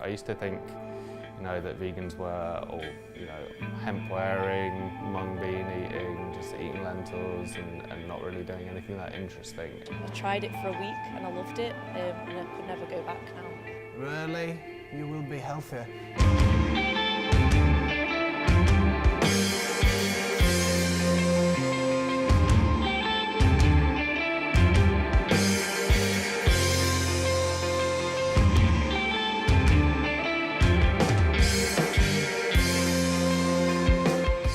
I used to think, that vegans were all, hemp wearing, mung bean eating, just eating lentils and not really doing anything that interesting. I tried it for a week and I loved it, and I could never go back now. Really? You will be healthier.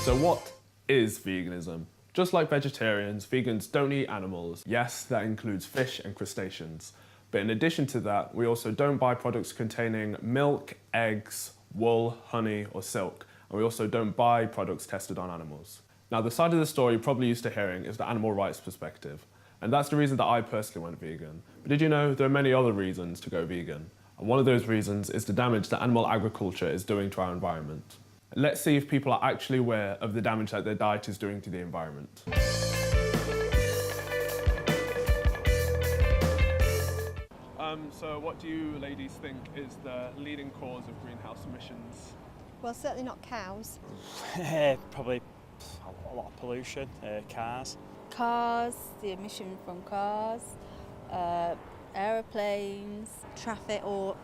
So what is veganism? Just like vegetarians, vegans don't eat animals. Yes, that includes fish and crustaceans. But in addition to that, we also don't buy products containing milk, eggs, wool, honey, or silk. And we also don't buy products tested on animals. Now, the side of the story you're probably used to hearing is the animal rights perspective. And that's the reason that I personally went vegan. But did you know there are many other reasons to go vegan? And one of those reasons is the damage that animal agriculture is doing to our environment. Let's see if people are actually aware of the damage that their diet is doing to the environment. So what do you ladies think is the leading cause of greenhouse emissions? Well, certainly not cows. Probably a lot of pollution, cars. Cars, the emission from cars, aeroplanes, Traffic or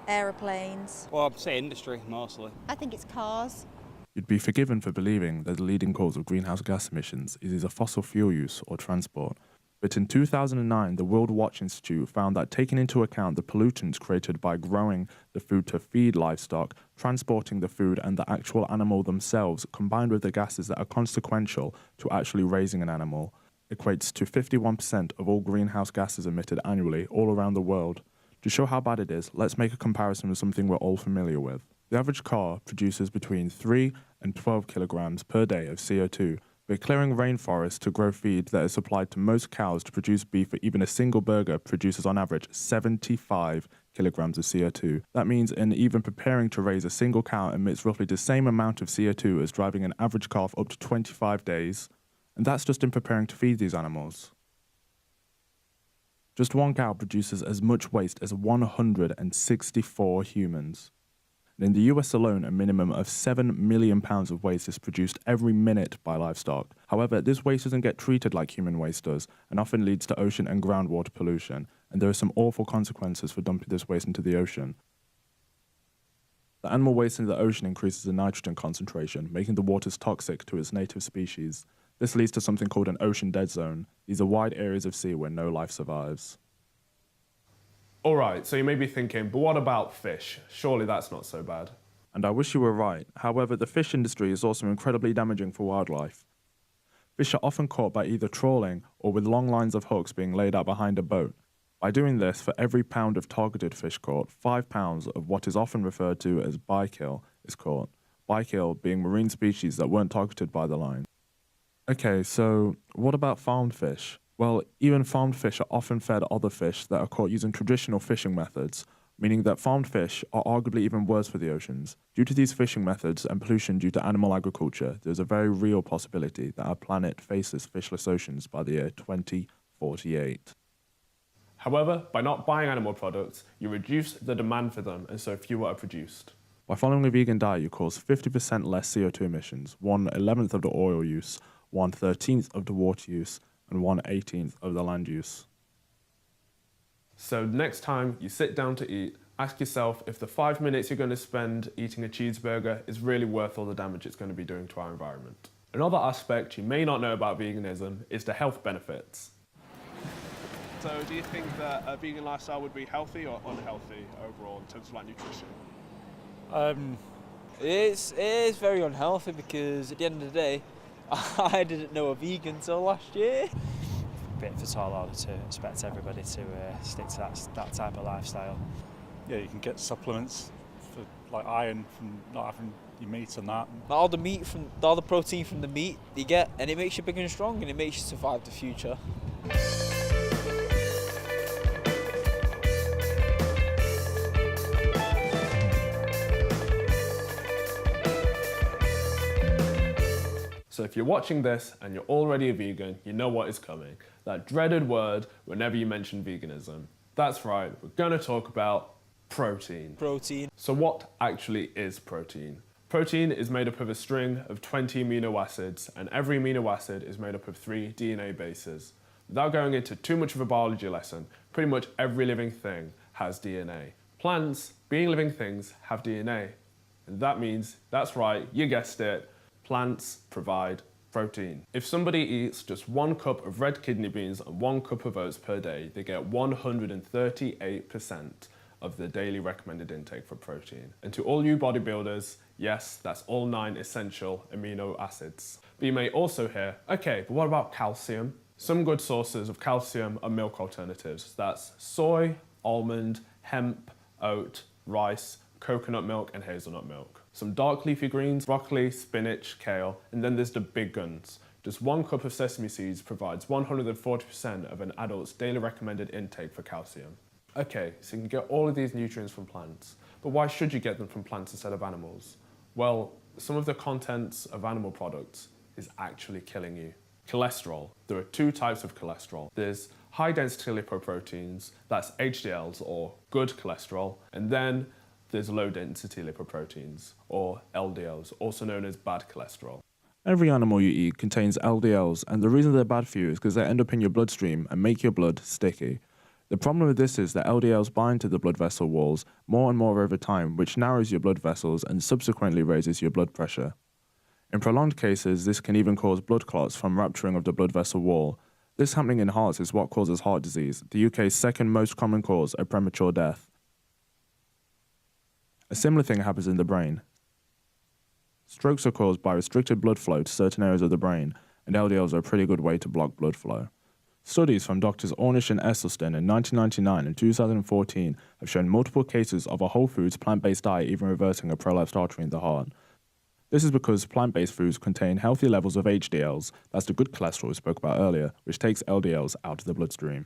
aeroplanes. Well, I'd say industry mostly. I think it's cars. You'd be forgiven for believing that the leading cause of greenhouse gas emissions is either fossil fuel use or transport. But in 2009, the World Watch Institute found that taking into account the pollutants created by growing the food to feed livestock, transporting the food and the actual animal themselves, combined with the gases that are consequential to actually raising an animal, equates to 51% of all greenhouse gases emitted annually all around the world. To show how bad it is, let's make a comparison with something we're all familiar with. The average car produces between 3 and 12 kilograms per day of CO2, but clearing rainforests to grow feed that is supplied to most cows to produce beef for even a single burger produces on average 75 kilograms of CO2. That means in even preparing to raise a single cow emits roughly the same amount of CO2 as driving an average car for up to 25 days. And that's just in preparing to feed these animals. Just one cow produces as much waste as 164 humans. And in the US alone, a minimum of 7 million pounds of waste is produced every minute by livestock. However, this waste doesn't get treated like human waste does, and often leads to ocean and groundwater pollution. And there are some awful consequences for dumping this waste into the ocean. The animal waste into the ocean increases the nitrogen concentration, making the waters toxic to its native species. This leads to something called an ocean dead zone. These are wide areas of sea where no life survives. Alright, so you may be thinking, but what about fish? Surely that's not so bad. And I wish you were right. However, the fish industry is also incredibly damaging for wildlife. Fish are often caught by either trawling or with long lines of hooks being laid out behind a boat. By doing this, for every pound of targeted fish caught, 5 pounds of what is often referred to as bykill is caught. Bykill being marine species that weren't targeted by the line. Okay, so what about farmed fish? Well, even farmed fish are often fed other fish that are caught using traditional fishing methods, meaning that farmed fish are arguably even worse for the oceans. Due to these fishing methods and pollution due to animal agriculture, there's a very real possibility that our planet faces fishless oceans by the year 2048. However, by not buying animal products, you reduce the demand for them and so fewer are produced. By following a vegan diet, you cause 50% less CO2 emissions, 1/11th of the oil use, 1/13th of the water use, and 1/18th of the land use. So next time you sit down to eat, ask yourself if the 5 minutes you're going to spend eating a cheeseburger is really worth all the damage it's going to be doing to our environment. Another aspect you may not know about veganism is the health benefits. So do you think that a vegan lifestyle would be healthy or unhealthy overall in terms of like nutrition? It is very unhealthy because at the end of the day, I didn't know a vegan till last year. A bit of a tall order to expect everybody to stick to that type of lifestyle. Yeah, you can get supplements for like iron from not having your meat and that. All the protein from the meat you get, and it makes you big and strong, and it makes you survive the future. So if you're watching this and you're already a vegan, you know what is coming. That dreaded word whenever you mention veganism. That's right, we're going to talk about protein. Protein. So what actually is protein? Protein is made up of a string of 20 amino acids, and every amino acid is made up of 3 DNA bases. Without going into too much of a biology lesson, pretty much every living thing has DNA. Plants, being living things, have DNA. And that means, that's right, you guessed it, plants provide protein. If somebody eats just 1 cup of red kidney beans and 1 cup of oats per day, they get 138% of the daily recommended intake for protein. And to all you bodybuilders, yes, that's all 9 essential amino acids. But you may also hear, okay, but what about calcium? Some good sources of calcium are milk alternatives. That's soy, almond, hemp, oat, rice, coconut milk and hazelnut milk. Some dark leafy greens, broccoli, spinach, kale, and then there's the big guns. Just 1 cup of sesame seeds provides 140% of an adult's daily recommended intake for calcium. Okay, so you can get all of these nutrients from plants, but why should you get them from plants instead of animals? Well, some of the contents of animal products is actually killing you. Cholesterol. There are 2 types of cholesterol. There's high density lipoproteins, that's HDLs or good cholesterol, and then there's low density lipoproteins or LDLs, also known as bad cholesterol. Every animal you eat contains LDLs, and the reason they're bad for you is because they end up in your bloodstream and make your blood sticky. The problem with this is that LDLs bind to the blood vessel walls more and more over time, which narrows your blood vessels and subsequently raises your blood pressure. In prolonged cases, this can even cause blood clots from rupturing of the blood vessel wall. This happening in hearts is what causes heart disease, the UK's second most common cause of premature death. A similar thing happens in the brain. Strokes are caused by restricted blood flow to certain areas of the brain, and LDLs are a pretty good way to block blood flow. Studies from Drs. Ornish and Esselstyn in 1999 and 2014 have shown multiple cases of a whole foods plant-based diet even reversing a prolapsed artery in the heart. This is because plant-based foods contain healthy levels of HDLs, that's the good cholesterol we spoke about earlier, which takes LDLs out of the bloodstream.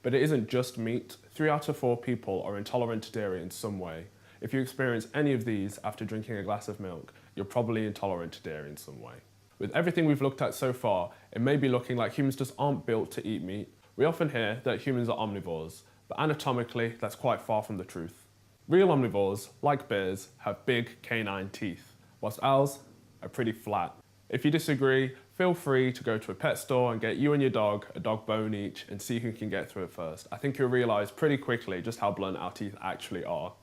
But it isn't just meat. 3 out of 4 people are intolerant to dairy in some way. If you experience any of these after drinking a glass of milk, you're probably intolerant to dairy in some way. With everything we've looked at so far, it may be looking like humans just aren't built to eat meat. We often hear that humans are omnivores, but anatomically, that's quite far from the truth. Real omnivores, like bears, have big canine teeth, whilst ours are pretty flat. If you disagree, feel free to go to a pet store and get you and your dog a dog bone each and see who can get through it first. I think you'll realise pretty quickly just how blunt our teeth actually are.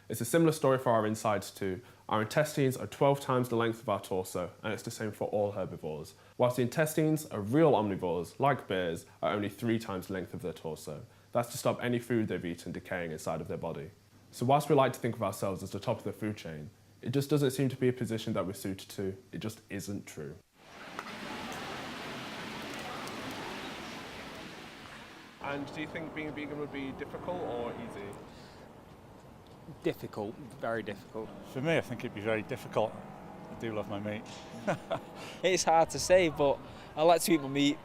It's a similar story for our insides too. Our intestines are 12 times the length of our torso, and it's the same for all herbivores. Whilst the intestines of real omnivores, like bears, are only 3 times the length of their torso. That's to stop any food they've eaten decaying inside of their body. So whilst we like to think of ourselves as the top of the food chain, it just doesn't seem to be a position that we're suited to. It just isn't true. And do you think being a vegan would be difficult or easy? Difficult, very difficult. For me, I think it'd be very difficult. I do love my meat. It's hard to say, but I like to eat my meat.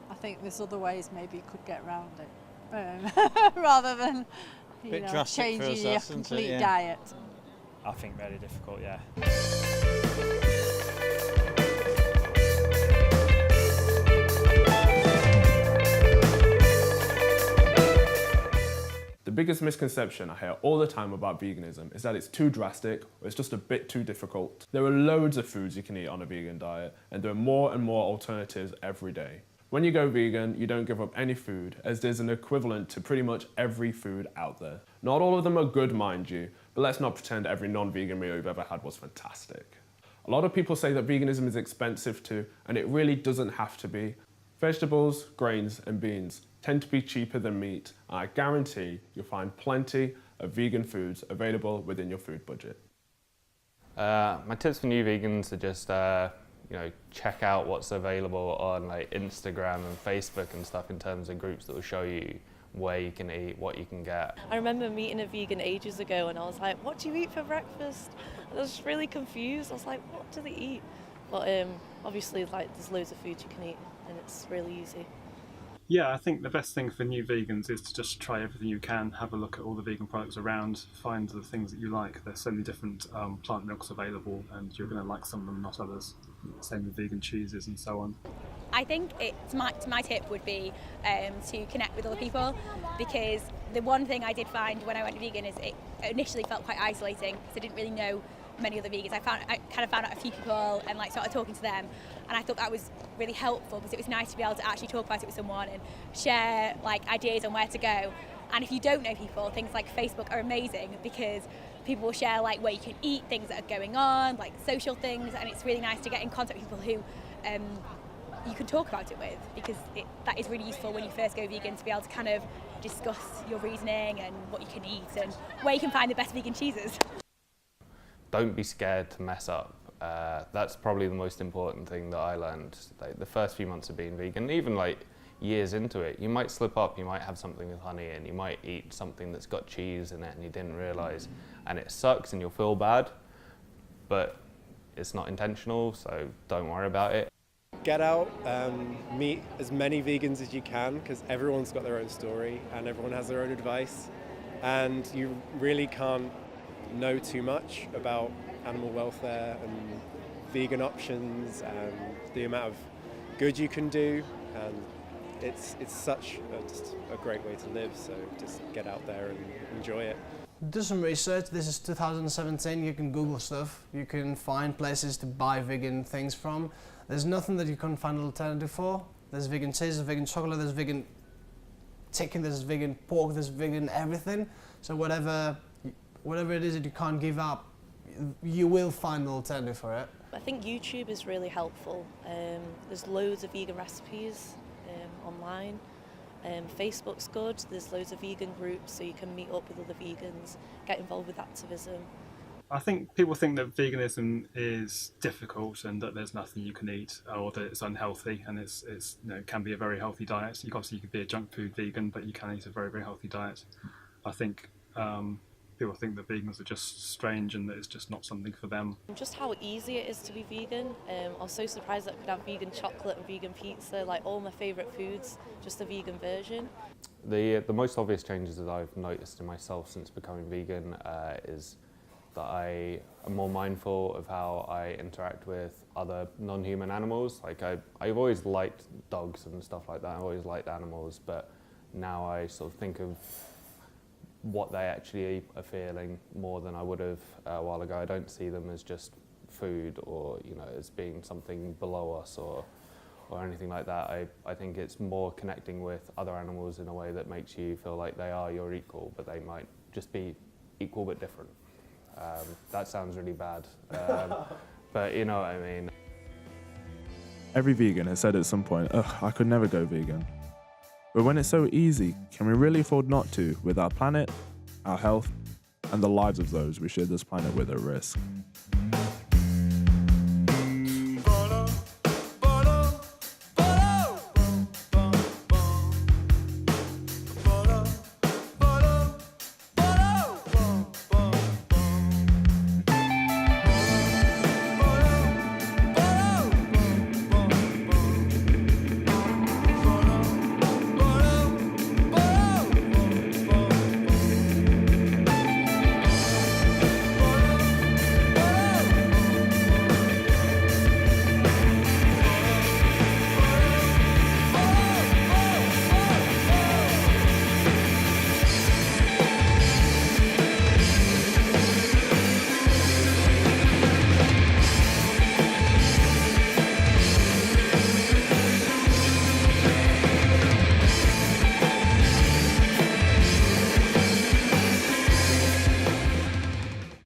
I think there's other ways maybe you could get around it, rather than Bit drastic for changing us, your isn't it? complete Yeah. diet. I think very difficult, yeah. The biggest misconception I hear all the time about veganism is that it's too drastic or it's just a bit too difficult. There are loads of foods you can eat on a vegan diet, and there are more and more alternatives every day. When you go vegan, you don't give up any food, as there's an equivalent to pretty much every food out there. Not all of them are good, mind you, but let's not pretend every non-vegan meal you've ever had was fantastic. A lot of people say that veganism is expensive too, and it really doesn't have to be. Vegetables, grains, and beans tend to be cheaper than meat, and I guarantee you'll find plenty of vegan foods available within your food budget. My tips for new vegans are just, check out what's available on like Instagram and Facebook and stuff in terms of groups that will show you where you can eat, what you can get. I remember meeting a vegan ages ago and I was like, what do you eat for breakfast? I was really confused. I was like, what do they eat? But obviously, like, there's loads of food you can eat and it's really easy. Yeah, I think the best thing for new vegans is to just try everything you can, have a look at all the vegan products around, find the things that you like. There's so many different plant milks available and you're going to like some of them, not others. Same with vegan cheeses and so on. I think my tip would be to connect with other people, because The one thing I did find when I went vegan is it initially felt quite isolating because I didn't really know many other vegans. I kind of found out a few people and like started talking to them, and I thought that was really helpful because it was nice to be able to actually talk about it with someone and share like ideas on where to go. And if you don't know people, things like Facebook are amazing because people will share like where you can eat, things that are going on, like social things, and it's really nice to get in contact with people who you can talk about it with, because that is really useful when you first go vegan, to be able to kind of discuss your reasoning and what you can eat and where you can find the best vegan cheeses. Don't be scared to mess up. That's probably the most important thing that I learned. Like, the first few months of being vegan, even like years into it, you might slip up, you might have something with honey and you might eat something that's got cheese in it and you didn't realise, and it sucks and you'll feel bad, but it's not intentional, so don't worry about it. Get out, meet as many vegans as you can, because everyone's got their own story and everyone has their own advice, and you really can't know too much about animal welfare and vegan options and the amount of good you can do, and it's such just a great way to live, so just get out there and enjoy it. Do some research. This is 2017, you can Google stuff, you can find places to buy vegan things from. There's nothing that you can't find an alternative for. There's vegan cheese, there's vegan chocolate, there's vegan chicken, there's vegan pork, there's vegan everything. So whatever it is that you can't give up, you will find an alternative for it. I think YouTube is really helpful. There's loads of vegan recipes online. Facebook's good, there's loads of vegan groups so you can meet up with other vegans, get involved with activism. I think people think that veganism is difficult and that there's nothing you can eat, or that it's unhealthy, and it's can be a very healthy diet. Obviously you could be a junk food vegan, but you can eat a very, very healthy diet. I think people think that vegans are just strange and that it's just not something for them. Just how easy it is to be vegan. I was so surprised that I could have vegan chocolate and vegan pizza, like all my favourite foods, just the vegan version. The most obvious changes that I've noticed in myself since becoming vegan is that I am more mindful of how I interact with other non-human animals. Like I've always liked dogs and stuff like that, I've always liked animals, but now I sort of think of what they actually are feeling more than I would have a while ago. I don't see them as just food or as being something below us or anything like that. I think it's more connecting with other animals in a way that makes you feel like they are your equal, but they might just be equal but different. That sounds really bad, but you know what I mean. Every vegan has said at some point, ugh, I could never go vegan. But when it's so easy, can we really afford not to, with our planet, our health, and the lives of those we share this planet with at risk?